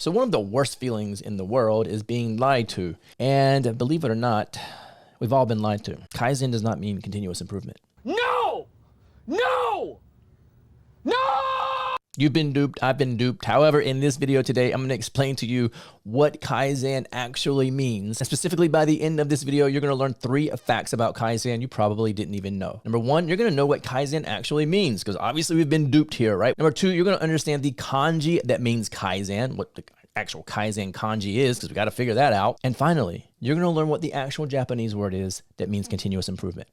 So one of the worst feelings in the world is being lied to. And believe it or not, we've all been lied to. Kaizen does not mean continuous improvement. No! No! No! You've been duped, I've been duped. However, in this video today, I'm going to explain to you what Kaizen actually means. And specifically, by the end of this video, you're going to learn 3 facts about Kaizen you probably didn't even know. Number 1, you're going to know what Kaizen actually means, because obviously we've been duped here, right? Number 2, you're going to understand the kanji that means Kaizen, what the actual Kaizen kanji is, because we got to figure that out. And finally, you're going to learn what the actual Japanese word is that means continuous improvement.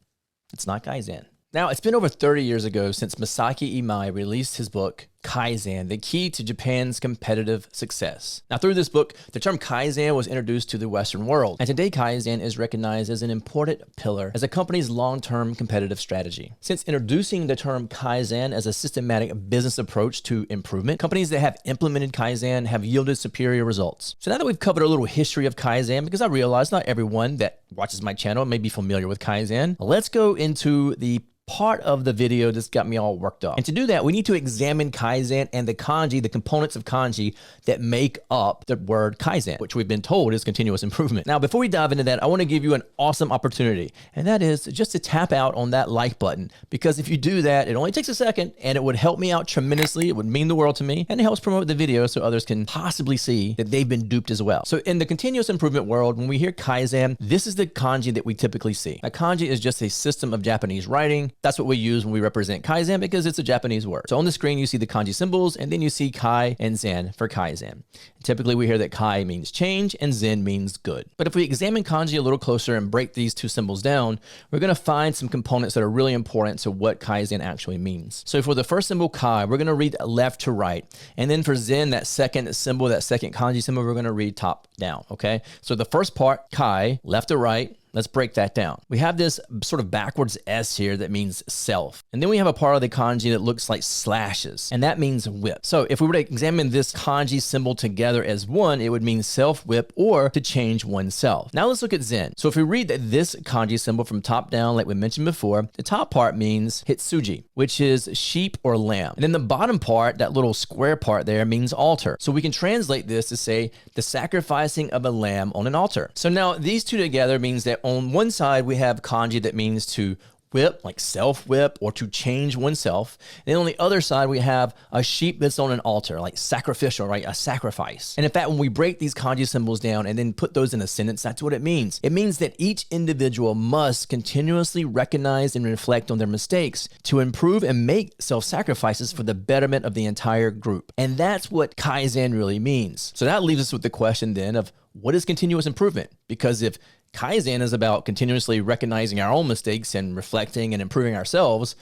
It's not Kaizen. Now, it's been over 30 years ago since Masaki Imai released his book, Kaizen, the key to Japan's competitive success. Now, through this book, the term Kaizen was introduced to the Western world, and today Kaizen is recognized as an important pillar as a company's long-term competitive strategy. Since introducing the term Kaizen as a systematic business approach to improvement, companies that have implemented Kaizen have yielded superior results. So now that we've covered a little history of Kaizen, because I realize not everyone that watches my channel may be familiar with Kaizen, let's go into the part of the video that's got me all worked up. And to do that, we need to examine Kaizen and the kanji, the components of kanji that make up the word Kaizen, which we've been told is continuous improvement. Now, before we dive into that, I want to give you an awesome opportunity, and that is just to tap out on that like button, because if you do that, it only takes a second, and it would help me out tremendously. It would mean the world to me, and it helps promote the video so others can possibly see that they've been duped as well. So in the continuous improvement world, when we hear Kaizen, this is the kanji that we typically see. Now, kanji is just a system of Japanese writing. That's what we use when we represent Kaizen, because it's a Japanese word. So on the screen, you see the kanji symbols, and then you see Kai and Zen for Kaizen. Typically, we hear that Kai means change and Zen means good. But if we examine kanji a little closer and break these 2 symbols down, we're going to find some components that are really important to what Kaizen actually means. So for the first symbol, Kai, we're going to read left to right. And then for Zen, that second symbol, that second kanji symbol, we're going to read top down, okay? So the first part, Kai, left to right. Let's break that down. We have this sort of backwards S here that means self. And then we have a part of the kanji that looks like slashes, and that means whip. So if we were to examine this kanji symbol together as one, it would mean self-whip or to change oneself. Now let's look at Zen. So if we read this kanji symbol from top down, like we mentioned before, the top part means hitsuji, which is sheep or lamb. And then the bottom part, that little square part there, means altar. So we can translate this to say the sacrificing of a lamb on an altar. So now these 2 together means that on one side, we have kanji that means to whip, like self-whip, or to change oneself. And then on the other side, we have a sheep that's on an altar, like sacrificial, right? A sacrifice. And in fact, when we break these kanji symbols down and then put those in a sentence, that's what it means. It means that each individual must continuously recognize and reflect on their mistakes to improve and make self-sacrifices for the betterment of the entire group. And that's what Kaizen really means. So that leaves us with the question then of what is continuous improvement? Because if Kaizen is about continuously recognizing our own mistakes and reflecting and improving ourselves,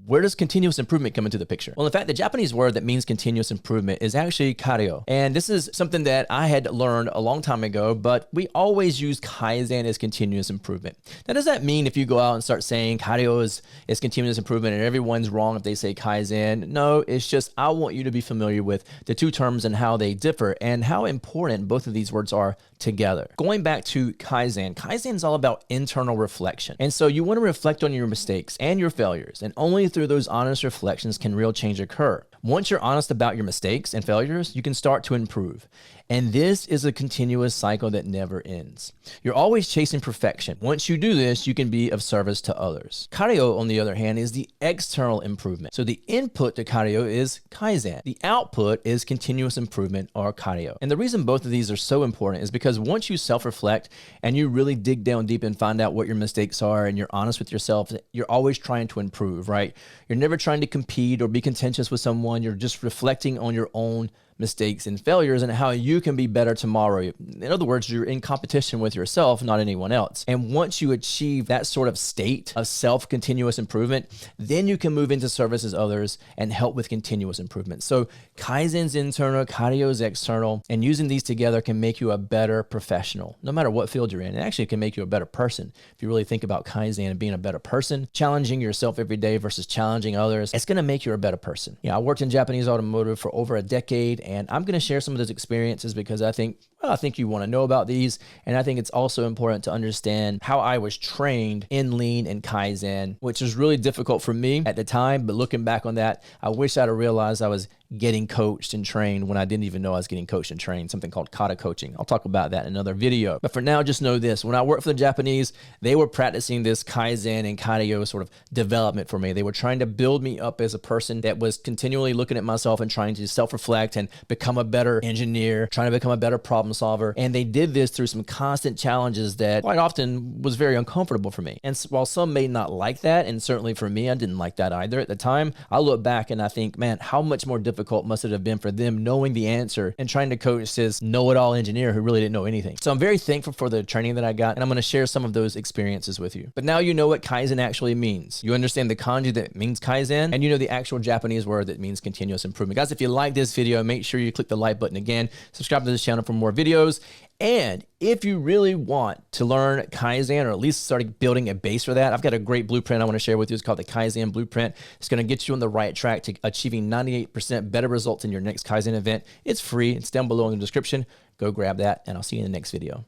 where does continuous improvement come into the picture? Well, in fact, the Japanese word that means continuous improvement is actually karyo. And this is something that I had learned a long time ago, but we always use Kaizen as continuous improvement. Now, does that mean if you go out and start saying karyo is continuous improvement and everyone's wrong if they say Kaizen? No, it's just I want you to be familiar with the 2 terms and how they differ and how important both of these words are together. Going back to Kaizen, Kaizen is all about internal reflection. And so you want to reflect on your mistakes and your failures, and only through those honest reflections can real change occur. Once you're honest about your mistakes and failures, you can start to improve. And this is a continuous cycle that never ends. You're always chasing perfection. Once you do this, you can be of service to others. Karyo, on the other hand, is the external improvement. So the input to karyo is Kaizen. The output is continuous improvement, or karyo. And the reason both of these are so important is because once you self-reflect and you really dig down deep and find out what your mistakes are and you're honest with yourself, you're always trying to improve, right? You're never trying to compete or be contentious with someone. You're just reflecting on your own mistakes and failures and how you can be better tomorrow. In other words, you're in competition with yourself, not anyone else. And once you achieve that sort of state of self-continuous improvement, then you can move into service as others and help with continuous improvement. So Kaizen's internal, Karyo's external, and using these together can make you a better professional, no matter what field you're in. It actually can make you a better person. If you really think about Kaizen and being a better person, challenging yourself every day versus challenging others, it's going to make you a better person. I worked in Japanese automotive for over a decade, and I'm going to share some of those experiences because I think well, I think you want to know about these. And I think it's also important to understand how I was trained in Lean and Kaizen, which was really difficult for me at the time. But looking back on that, I wish I'd have realized I was getting coached and trained when I didn't even know I was getting coached and trained, something called kata coaching. I'll talk about that in another video. But for now, just know this. When I worked for the Japanese, they were practicing this Kaizen and Kaito sort of development for me. They were trying to build me up as a person that was continually looking at myself and trying to self-reflect and become a better engineer, trying to become a better problem solver. And they did this through some constant challenges that quite often was very uncomfortable for me. And while some may not like that, and certainly for me, I didn't like that either at the time, I look back and I think, man, how much more difficult must it have been for them knowing the answer and trying to coach this know-it-all engineer who really didn't know anything. So I'm very thankful for the training that I got, and I'm going to share some of those experiences with you. But now you know what Kaizen actually means. You understand the kanji that means Kaizen, and you know the actual Japanese word that means continuous improvement. Guys, if you like this video, make sure you click the like button again, subscribe to this channel for more videos. And if you really want to learn Kaizen, or at least start building a base for that, I've got a great blueprint I want to share with you. It's called the Kaizen Blueprint. It's going to get you on the right track to achieving 98% better results in your next Kaizen event. It's free. It's down below in the description. Go grab that, and I'll see you in the next video.